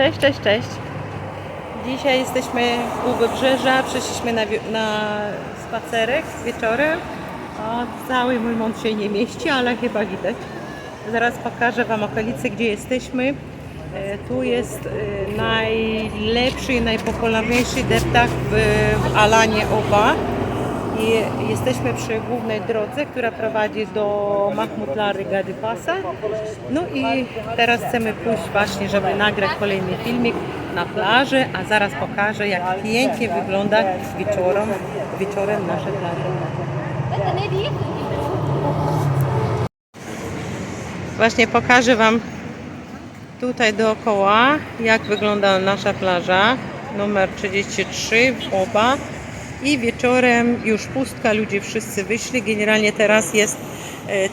Cześć, cześć, cześć. Dzisiaj jesteśmy u wybrzeża, przyszliśmy na spacerek wieczorem. O, cały mój mąż się nie mieści, ale chyba widać. Zaraz pokażę Wam okolice, gdzie jesteśmy. Tu jest najlepszy i najpopularniejszy deptak w Alanie Oba. I jesteśmy przy głównej drodze, która prowadzi do Mahmudlary Gadi Pasa. No i teraz chcemy pójść właśnie, żeby nagrać kolejny filmik na plaży, a zaraz pokażę, jak pięknie wygląda wieczorem nasze plaże. Właśnie pokażę Wam tutaj dookoła, jak wygląda nasza plaża numer 33 w Oba. I wieczorem już pustka, ludzie wszyscy wyszli. Generalnie teraz jest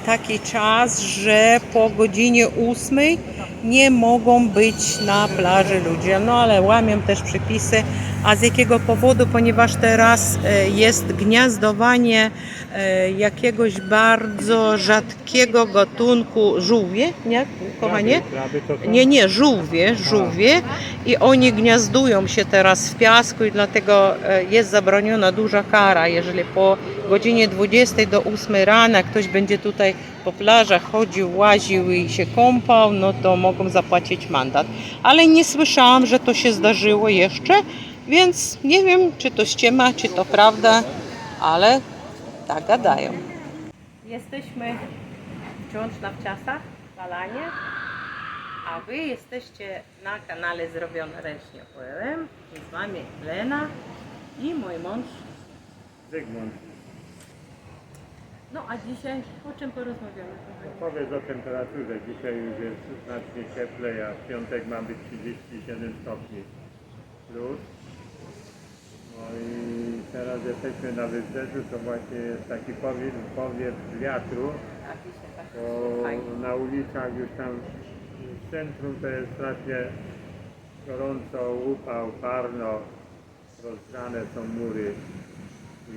taki czas, że po godzinie 8 nie mogą być na plaży ludzie. No ale łamią też przepisy. A z jakiego powodu? Ponieważ teraz jest gniazdowanie jakiegoś bardzo rzadkiego gatunku żółwie, nie, kochanie? Nie, żółwie i oni gniazdują się teraz w piasku i dlatego jest zabroniona duża kara. Jeżeli po godzinie 20 do 8 rana ktoś będzie tutaj po plażach chodził, łaził i się kąpał, no to mogą zapłacić mandat. Ale nie słyszałam, że to się zdarzyło jeszcze, więc nie wiem, czy to ściema, czy to prawda, ale tak gadają. Jesteśmy wciąż na wczasach w Alanie, a Wy jesteście na kanale Zrobione Ręcznie OLM. Z Wami Lena i mój mąż Zygmunt. No a dzisiaj o czym porozmawiamy? Powiedz o temperaturze. Dzisiaj już jest znacznie cieplej, a w piątek ma być 37 stopni plus. No i teraz jesteśmy na wybrzeżu, to właśnie jest taki powiew wiatru, bo na ulicach już tam w centrum to jest strasznie gorąco, upał, parno, rozgrzane są mury.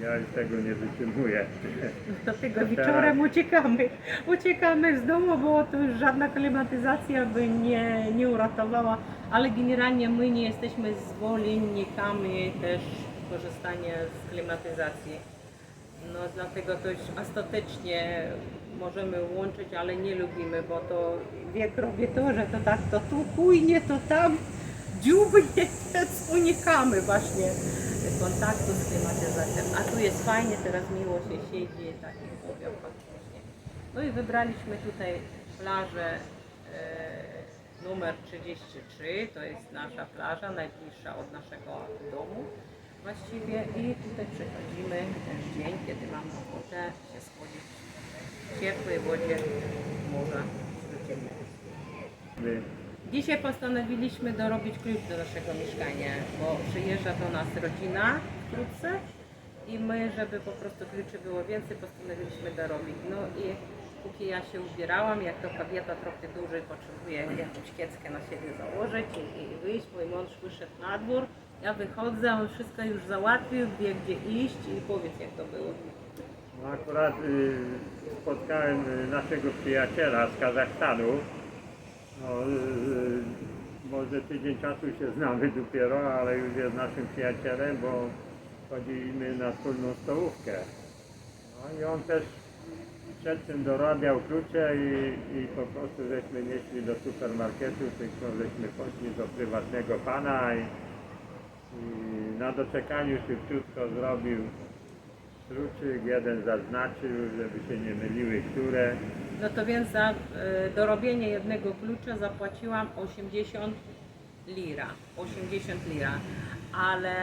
Ja już tego nie wytrzymuję. Dlatego wieczorem uciekamy z domu, bo to już żadna klimatyzacja by nie uratowała, ale generalnie my nie jesteśmy zwolennikami też korzystania z klimatyzacji. No dlatego to już ostatecznie możemy łączyć, ale nie lubimy, bo to wiek robi to, że to tak, to tu chujnie, to tam dziubnie, więc unikamy właśnie kontaktu z klimatyzacją. A tu jest fajnie, teraz miło się siedzi, taki powiem faktycznie. No i wybraliśmy tutaj plażę numer 33, to jest nasza plaża, najbliższa od naszego domu właściwie i tutaj przychodzimy w dzień, kiedy mam ochotę się schodzić w ciepłej wodzie morza Śródziemnego. Dzisiaj postanowiliśmy dorobić klucz do naszego mieszkania, bo przyjeżdża do nas rodzina wkrótce i my, żeby po prostu kluczy było więcej, postanowiliśmy dorobić. No i póki ja się ubierałam, jak to kobieta trochę dłużej potrzebuje jakąś kieckę na siebie założyć i wyjść, mój mąż wyszedł na dwór, ja wychodzę, on wszystko już załatwił, wie gdzie iść i powiedz jak to było. No akurat spotkałem naszego przyjaciela z Kazachstanu. No, może tydzień czasu się znamy dopiero, ale już jest naszym przyjacielem, bo chodzimy na wspólną stołówkę. No i on też przed tym dorabiał klucze i po prostu żeśmy nie szli do supermarketu, tylko żeśmy poszli do prywatnego pana i na doczekaniu szybciutko zrobił kluczyk, jeden zaznaczył, żeby się nie myliły które. No to więc za dorobienie jednego klucza zapłaciłam 80 lira, ale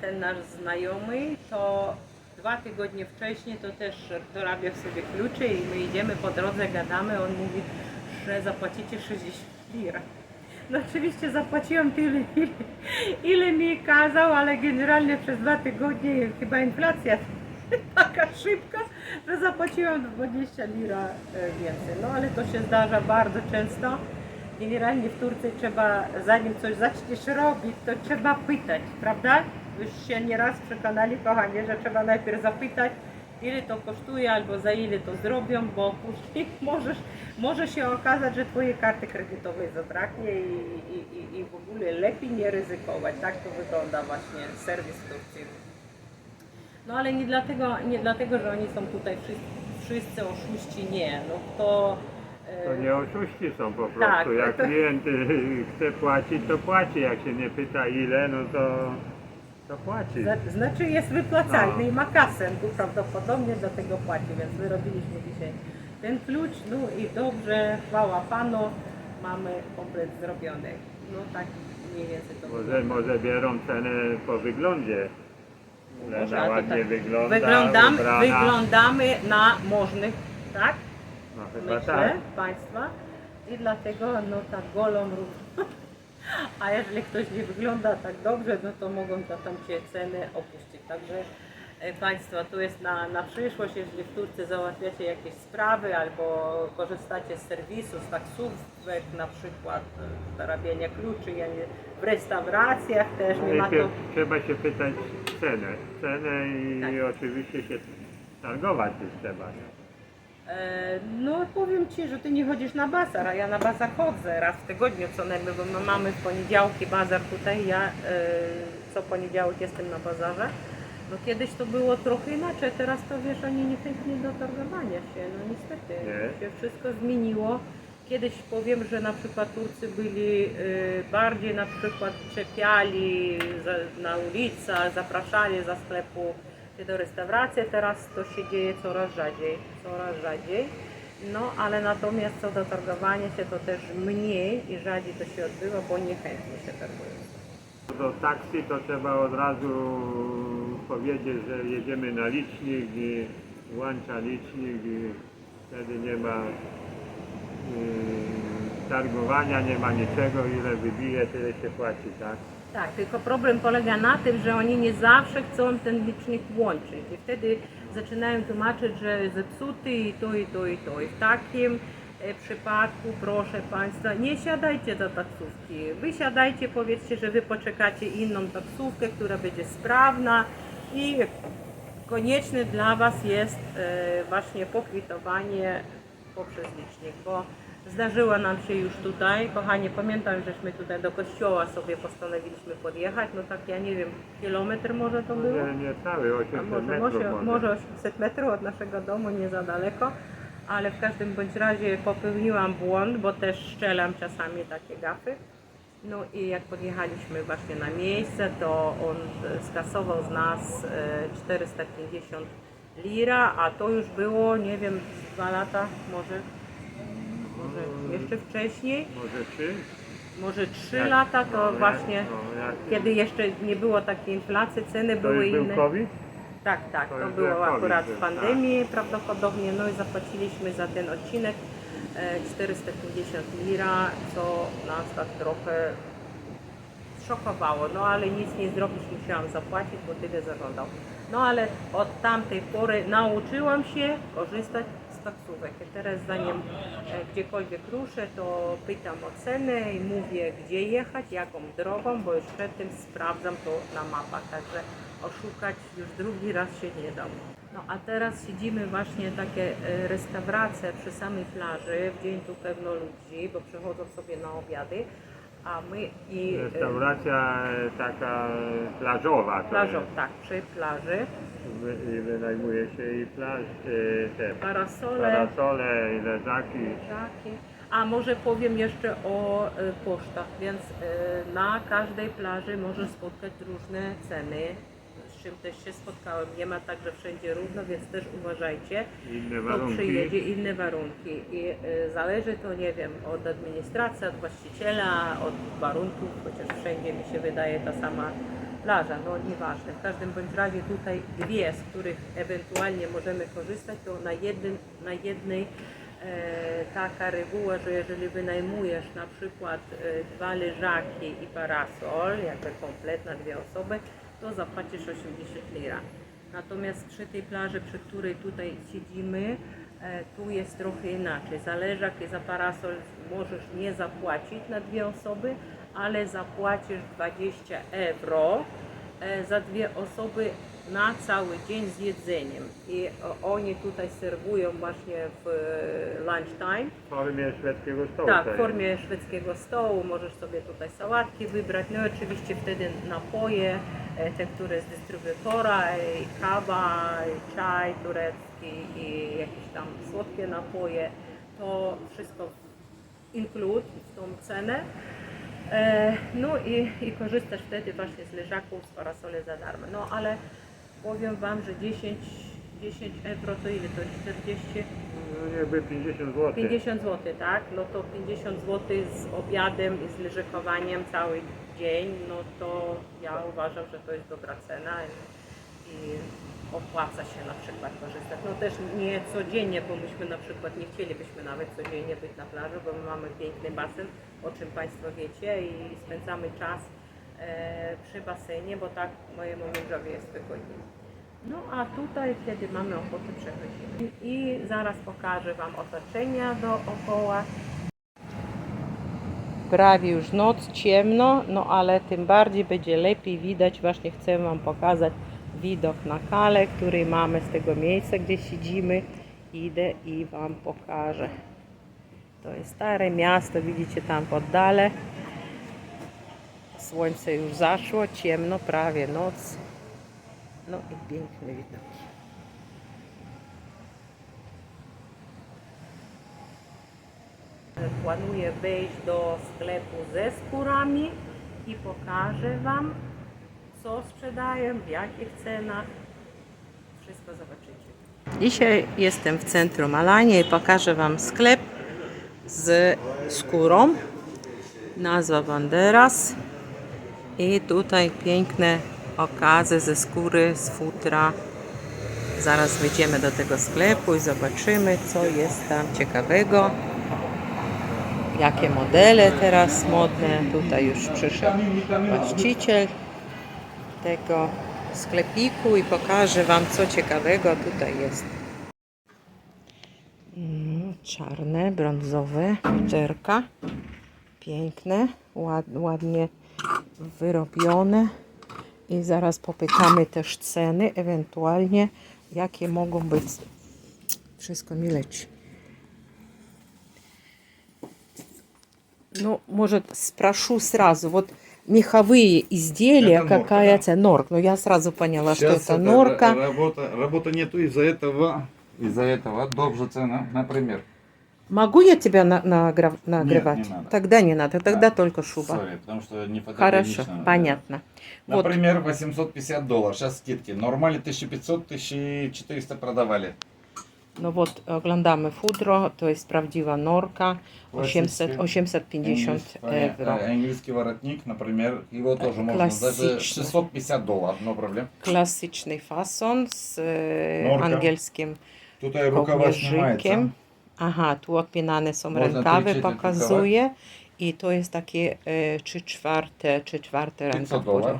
ten nasz znajomy to 2 tygodnie wcześniej to też dorabia w sobie klucze i my idziemy po drodze, gadamy, on mówi, że zapłacicie 60 lira. No oczywiście zapłaciłam tyle, ile mi kazał, ale generalnie przez 2 tygodnie chyba inflacja taka szybka, że zapłaciłam 20 lira więcej. No ale to się zdarza bardzo często. Generalnie w Turcji trzeba, zanim coś zaczniesz robić, to trzeba pytać, prawda? Już się nieraz przekonali, kochanie, że trzeba najpierw zapytać ile to kosztuje albo za ile to zrobią, bo później może się okazać, że twojej karty kredytowej zabraknie i w ogóle lepiej nie ryzykować. Tak to wygląda właśnie serwis w Turcji. No ale nie dlatego, że oni są tutaj wszyscy oszuści, nie. No to To nie oszuści są po prostu. Tak, Jak to- klient chce płacić, to płaci. Jak się nie pyta ile, no to płaci. Znaczy jest wypłacalny No. i ma kasę, tu prawdopodobnie dlatego płaci, więc wyrobiliśmy dzisiaj ten klucz, no i dobrze, chwała Panu, mamy komplet zrobiony. No tak mniej więcej to Może biorą cenę po wyglądzie. Może, Lena a ładnie tutaj wygląda, ubrana. wyglądamy na możnych, tak? No chyba Myślę, tak. Państwa. I dlatego no tak golą równo. A jeżeli ktoś nie wygląda tak dobrze, no to mogą za tą cię cenę opuścić. Także Państwo, tu jest na przyszłość, jeżeli w Turcji załatwiacie jakieś sprawy albo korzystacie z serwisu, z taksówek, na przykład zarabiania kluczy, w restauracjach też nie ma to. Najpierw trzeba się pytać cenę i Tak. oczywiście się targować też trzeba. Nie? No powiem Ci, że Ty nie chodzisz na bazar, a ja na bazar chodzę raz w tygodniu co najmniej, bo my mamy w poniedziałki bazar tutaj, ja co poniedziałek jestem na bazarze. No kiedyś to było trochę inaczej, teraz to wiesz, oni niechętni do targowania się, no niestety, Nie. się wszystko zmieniło. Kiedyś powiem, że na przykład Turcy byli bardziej na przykład czepiali na ulicach, zapraszali za sklepu czy do restauracji, teraz to się dzieje coraz rzadziej. No ale natomiast co do targowania się to też mniej i rzadziej to się odbywa, bo niechętnie się targują. Do taksy to trzeba od razu powiedzieć, że jedziemy na licznik i włącza licznik i wtedy nie ma targowania, nie ma niczego, ile wybije, tyle się płaci, tak? Tak, tylko problem polega na tym, że oni nie zawsze chcą ten licznik włączyć i wtedy zaczynają tłumaczyć, że zepsuty i to i to i to. I w takim przypadku, proszę Państwa, nie siadajcie do taksówki. Wy siadajcie, powiedzcie, że Wy poczekacie inną taksówkę, która będzie sprawna i konieczne dla Was jest właśnie pokwitowanie poprzez licznik, bo zdarzyło nam się już tutaj, kochanie, pamiętam, żeśmy tutaj do kościoła sobie postanowiliśmy podjechać, no tak ja nie wiem, kilometr może to było? Nie cały, 800 A metrów może 800 metrów od naszego domu, nie za daleko, ale w każdym bądź razie popełniłam błąd, bo też szczelam czasami takie gafy. No i jak podjechaliśmy właśnie na miejsce, to on skasował z nas 450 lira, a to już było, nie wiem, 2 lata, może jeszcze wcześniej, Może 3? może 3 Jak- lata, to no, właśnie jak- kiedy jeszcze nie było takiej inflacji, ceny To były już był inne. COVID? Tak, To to już było jak COVID akurat był, w pandemii prawdopodobnie, no i zapłaciliśmy za ten odcinek 450 lira, co nas tak trochę szokowało, no ale nic nie zrobić, musiałam zapłacić, bo tyle zażądał. No ale od tamtej pory nauczyłam się korzystać z taksówek. I teraz zanim gdziekolwiek ruszę, to pytam o cenę i mówię, gdzie jechać, jaką drogą, bo już przedtem sprawdzam to na mapach, także oszukać już drugi raz się nie dam. No a teraz siedzimy właśnie takie restauracje przy samej plaży, w dzień tu pełno ludzi, bo przychodzą sobie na obiady, a my i Restauracja taka plażowa. to plażą, jest. tak, przy plaży, I wynajmuje się i te parasole, parasole i leżaki. takie. A może powiem jeszcze o pocztach, więc na każdej plaży możesz spotkać różne ceny, z czym też się spotkałem. Nie ma tak, że wszędzie równo, więc też uważajcie. Inne To warunki. przyjedzie inne warunki i zależy to, nie wiem, od administracji, od właściciela, od warunków, chociaż wszędzie mi się wydaje ta sama plaża, no nieważne. W każdym bądź razie tutaj dwie, z których ewentualnie możemy korzystać, to na jednej taka reguła, że jeżeli wynajmujesz na przykład 2 leżaki i parasol, jakby komplet na 2 osoby, to zapłacisz 80 lira. Natomiast przy tej plaży, przy której tutaj siedzimy, tu jest trochę inaczej. Za leżak i za parasol możesz nie zapłacić na 2 osoby, ale zapłacisz 20 euro za 2 osoby na cały dzień z jedzeniem. I oni tutaj serwują właśnie w lunchtime. W formie szwedzkiego stołu. Tak, to w formie szwedzkiego stołu. Możesz sobie tutaj sałatki wybrać. No i oczywiście wtedy napoje, te, które z dystrybutora, i kawa, i czaj turecki i jakieś tam słodkie napoje. To wszystko include w tą cenę. No i korzystasz wtedy właśnie z leżaków, z parasole za darmo. No ale powiem Wam, że 10 euro to ile to? 40? No, jakby 50 zł. 50 zł, tak? No to 50 zł z obiadem i z leżakowaniem cały dzień, no to ja uważam, że to jest dobra cena i opłaca się na przykład korzystać. No też nie codziennie, bo myśmy na przykład nie chcielibyśmy nawet codziennie być na plaży, bo my mamy piękny basen, o czym Państwo wiecie, i spędzamy czas przy basenie, bo tak mojemu mężowi jest wygodniej. No a tutaj, kiedy mamy ochotę, przechodzimy. I zaraz pokażę Wam otoczenia dookoła. Prawie już noc, ciemno, no ale tym bardziej będzie lepiej widać. Właśnie chcę Wam pokazać widok na Kalę, który mamy z tego miejsca, gdzie siedzimy. Idę i Wam pokażę. To jest stare miasto, widzicie tam w oddale. Słońce już zaszło, ciemno, prawie noc. No i piękny widok. Planuję wejść do sklepu ze skórami i pokażę Wam, co sprzedają, w jakich cenach. Wszystko zobaczycie. Dzisiaj jestem w centrum Alania i pokażę Wam sklep z skórą. Nazwa Banderas. I tutaj piękne okazy ze skóry, z futra. Zaraz wejdziemy do tego sklepu i zobaczymy, co jest tam ciekawego. Jakie modele teraz modne. Tutaj już przyszedł właściciel tego sklepiku i pokażę Wam, co ciekawego tutaj jest. Czarne, brązowe futerka. Piękne, ładnie wyrobione. I zaraz popytamy też ceny, ewentualnie jakie mogą być. Wszystko mi leci. Ну, может, спрошу сразу. Вот меховые изделия, Это норка, какая да. цена? Норк. Ну, я сразу поняла, что Сейчас это норка. Работа нету из-за этого добже цена, например. Могу я тебя нагревать? Нет, не надо. Тогда не надо, тогда Да. только шуба. Sorry, потому что не Хорошо, фотогенично. понятно. Вот, Например, $850. Сейчас скидки. Нормально 1500-1400 продавали. no вот, oglądamy futro, to jest prawdziwa norka, 850 euro. Английский воротник, например, его тоже можно за Классичный. $650, no problem. Klasyczny fason z Norka. angielskim Tutaj rukава kołnierzykiem. снимается. Aha, tu odpinane są Można rękawy, tu ćwiczyć pokazuje. I to jest takie 3/4 rękaw. $500.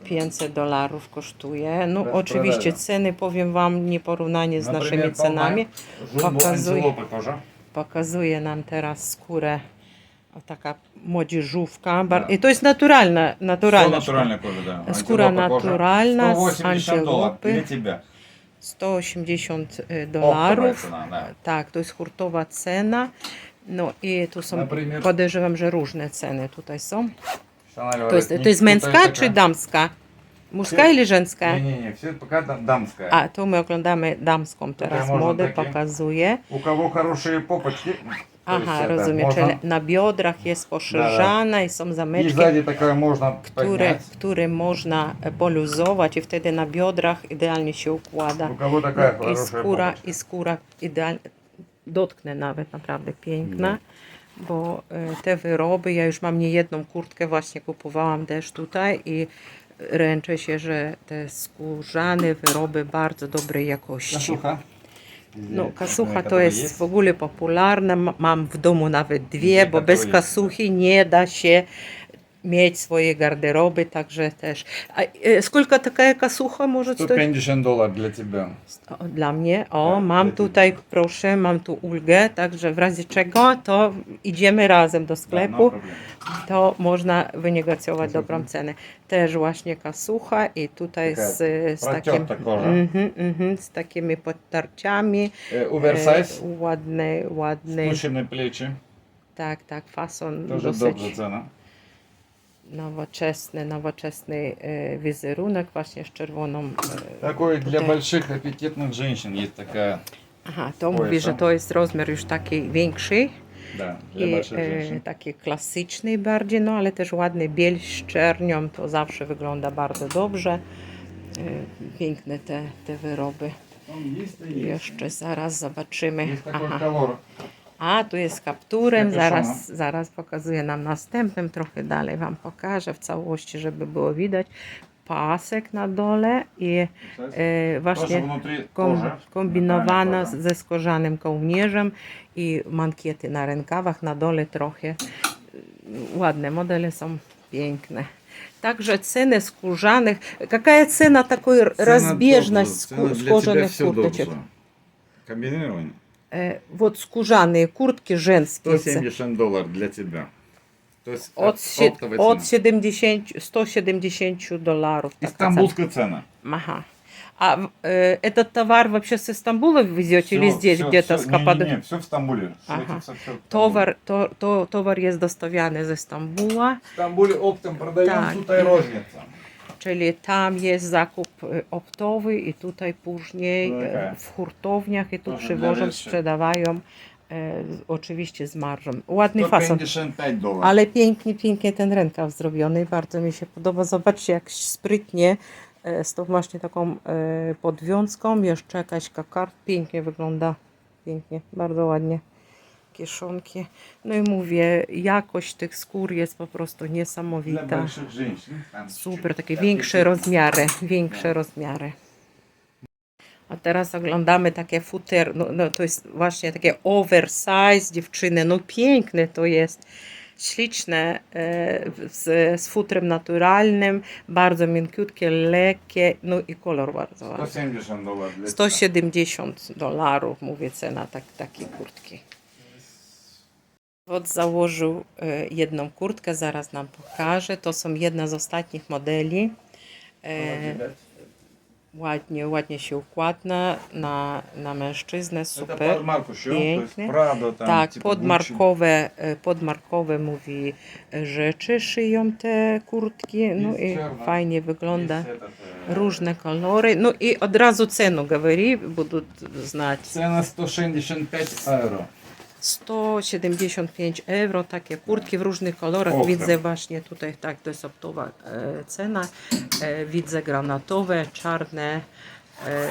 $500 kosztuje. No Bez oczywiście sprzedaży. ceny, powiem Wam, nieporównanie z naszymi Например, cenami. Jumbo Pokazuje, антилопы тоже. pokazuje nam teraz skórę. O, taka młodzieżówka. Tak. I to jest naturalna Все naturalna натуральная кожа, да. skóra Антилопа кожа. naturalna z $180 для antylopy. тебя. $180. Оптовая цена, да. Tak, to jest hurtowa cena. No i tu są, Например, podejrzewam, że różne ceny tutaj są. Chanel To jest воротник. męska Tutaj czy taka- damska? Muska или żeńska? Не-не-не, все пока дамская. A, tu my oglądamy damską teraz można modę, takie- pokazuje. У кого хорошие попочки, то есть Aha, это rozumiem, можно. czyli na biodrach jest poszerzana i są И zameczki, сзади такая можно поднять. które można poluzować i wtedy na biodrach idealnie się układa. У кого такая No, хорошая попочка. i skóra idealnie, dotknę nawet, naprawdę piękna, bo te wyroby, ja już mam niejedną kurtkę, właśnie kupowałam też tutaj i ręczę się, że te skórzane wyroby bardzo dobrej jakości. Косуха. No, kasucha to Которая jest w ogóle popularna, mam w domu nawet dwie, bo Takie bez jest. kasuchy mieć swoje garderoby, także też. A сколько такая косуха может стоить? $150 для тебя. O, dla mnie, o, Tak, mam dla tutaj, proszę, mam tu ulgę, także w razie czego, to idziemy razem do Да, no sklepu, problem. to można wynegocjować dobrą cenę. Też właśnie kasucha i tutaj Taka z takim, procięta koża. z takimi podtarciami. Oversize, Ładny, spущенные плечи. tak, fason Тоже dosyć dobrze cena. nowoczesny wizerunek właśnie z czerwoną. Такой для tutaj. больших аппетитных женщин есть такая. Aha, to Pojeca. mówi, że to jest rozmiar już taki większy. Да, для I больших женщин. taki klasyczny bardziej, no ale też ładny biel z czernią, to zawsze wygląda bardzo dobrze. Piękne te wyroby. Есть и есть. Jeszcze zaraz zobaczymy. Есть такой Aha. колор. A tu jest z kapturem, Kapiszona. zaraz pokazuję nam następnym, trochę dalej Wam pokażę w całości, żeby było widać. Pasek na dole i Тоже właśnie внутри кожа. kombinowana Натуральная кожа. ze skórzanym kołnierzem i mankiety na rękawach, na dole trochę ładne, modele są piękne. Także ceny skórzanych. Jaka cena takiej rozbieżność Цена для тебя skórzanych всё kurteczek? dobrze. Комбинирование. Вот skórzane kurtki żeńskie. $170 для тебя. То есть Od оптовая цена. 170 долларов. Истамбульская цена. Ага. А этот товар вообще с Стамбула вы везете или здесь где-то с Каппадокии? Не, все в Стамбуле. Ага. Швейцарцы всё в Стамбуле. Towar jest dostawiany ze Stambula, В Стамбуле оптом продаем, Так, тут и розница. czyli tam jest zakup optowy i tutaj później No okej. w hurtowniach i tu Proszę przywożą, dla rzeczy. sprzedawają oczywiście z marżą. Ładny fason. $155. Ale pięknie ten rękaw zrobiony, bardzo mi się podoba. Zobaczcie jak sprytnie z tą właśnie taką podwiązką, jeszcze jakaś kakard, pięknie wygląda, pięknie, bardzo ładnie. Kieszonki. No i mówię, jakość tych skór jest po prostu Для niesamowita. больших женщин. Там Super, чуть-чуть. takie większe rozmiary. A teraz oglądamy takie futer, no to jest właśnie takie oversize dziewczyny, no piękne to jest, śliczne, z futrem naturalnym, bardzo miękkiutkie, lekkie, no i kolor bardzo ładny. $170 для тебя. $170, mówię cena takiej kurtki. Wod założył jedną kurtkę, zaraz nam pokaże, to są jedna z ostatnich modeli. Ładnie się układa na mężczyznę, Это super. под марку show, то есть Pięknie. Prado, там, Tak, типа Gucci. podmarkowe mówi rzeczy szyją te kurtki, no Jest i czarna, fajnie wygląda, Есть этот, różne kolory, no i od razu cenę говори, будут znać. Цена €165. 175 euro, takie kurtki w różnych kolorach. Okra. Widzę właśnie tutaj, tak, to jest optowa cena. Widzę granatowe, czarne,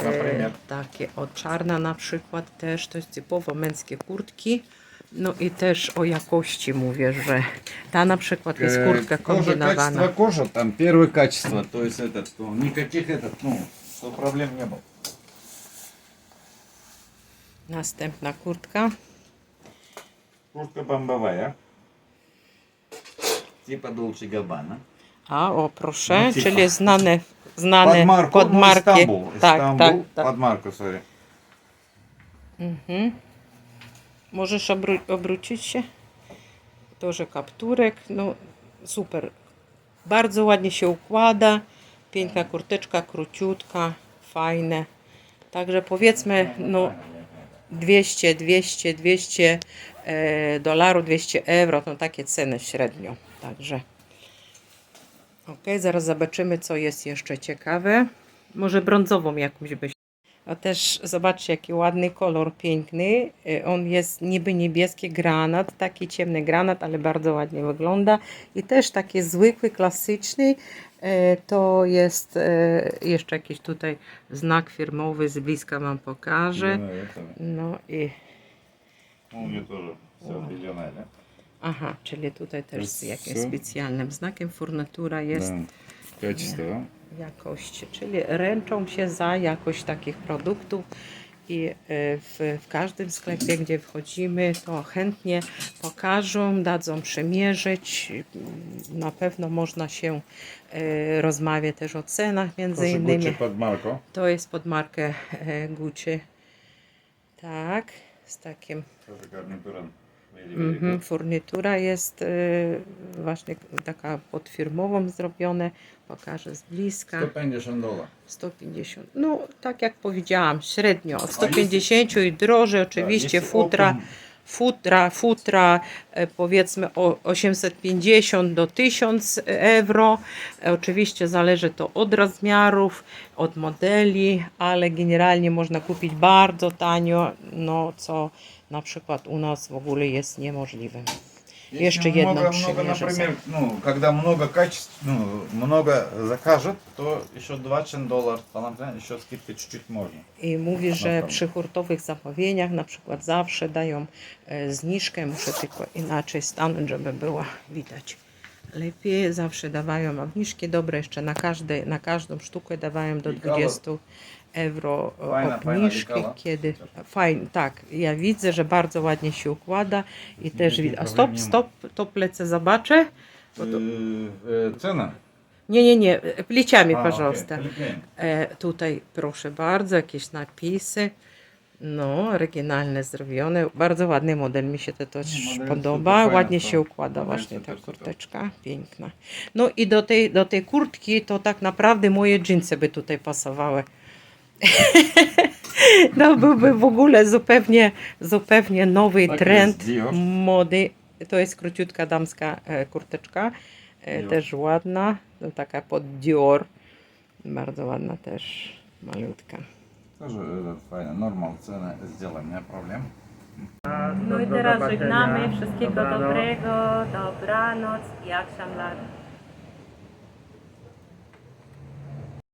Например? takie o czarna na przykład też, to jest typowo męskie kurtki. No i też o jakości mówię, że ta na przykład jest kurtka Кожа, качество kombinowana. кожи, там первое качество, то есть этот, никаких что проблем не было. Następna kurtka. Куртка бомбовая. Типа Dolce Gabbana. A, o proszę, No, cicho. czyli znane Под марку, pod marki. Istanbul. Tak, Istanbul, tak. под марку, sorry. Mhm. Możesz obrócić się. Тоже kapturek, no super. Bardzo ładnie się układa. Piękna kurteczka, króciutka, fajne. Także powiedzmy, no 200 dolarów, 200 euro, no takie ceny średnio. Także ok, zaraz zobaczymy, co jest jeszcze ciekawe. Może brązową jakąś byś. A też zobaczcie, jaki ładny kolor, piękny. On jest niby niebieski granat, taki ciemny granat, ale bardzo ładnie wygląda. I też taki zwykły, klasyczny. To jest jeszcze jakiś tutaj znak firmowy, z bliska wam pokażę. No i У нее тоже все зеленое, да? aha, czyli tutaj też z jest jakimś все? specjalnym znakiem furnatura jest. Качество. Jakości, czyli ręczą się za jakość takich produktów i w każdym sklepie, gdzie wchodzimy, to chętnie pokażą, dadzą przymierzyć. Na pewno można się rozmawia też o cenach między Proszę innymi. Gucci pod marką. To jest pod markę Gucci. Tak, z takim. Proszę garniturą. Very good. Furnitura jest właśnie taka podfirmową zrobione. Pokażę z bliska. $150. 150. No, tak jak powiedziałam, średnio od 150 i drożej oczywiście jest futra powiedzmy o 850 do 1000 euro. Oczywiście zależy to od rozmiarów, od modeli, ale generalnie można kupić bardzo tanio, no co na przykład u nas w ogóle jest niemożliwe. Jeszcze jedno много, przymierze. например, когда много качеств, много закажет, то еще $20, понадобится, еще скидка чуть-чуть можно. I mówi, że Naprawdę. przy hurtowych zamówieniach na przykład zawsze dają zniżkę. Muszę tylko inaczej stanąć, żeby była widać lepiej. Zawsze dawają obniżki dobre. Jeszcze na każdą sztukę dawają do I kolor. 20 euro Fajna obniżki. dekala. Kiedy fajnie, tak. Ja widzę, że bardzo ładnie się układa i też Никаких widać. A проблем не stop, to lecę zobaczę. Цена? Nie, плечами, A, пожалуйста. okej, Filipin. Tutaj proszę bardzo, jakieś napisy. No, oryginalne zrobione. Bardzo ładny model, mi się to też model podoba. super fajny, Ładnie to się układa model właśnie ta super, super. kurteczka. Piękna. No i do tej kurtki to tak naprawdę moje dżinsy by tutaj pasowały. No byłby w ogóle zupełnie nowy Tak trend jest, Dior. mody. To jest króciutka damska kurteczka. Dior. Też ładna. To taka pod Dior. Bardzo ładna też. Malutka. Тоже файно, нормал, цена сделаем, не проблем. No i Do teraz zobaczenia. żegnamy. Wszystkiego Dobranoc. dobrego. Dobranoc i akşamlar.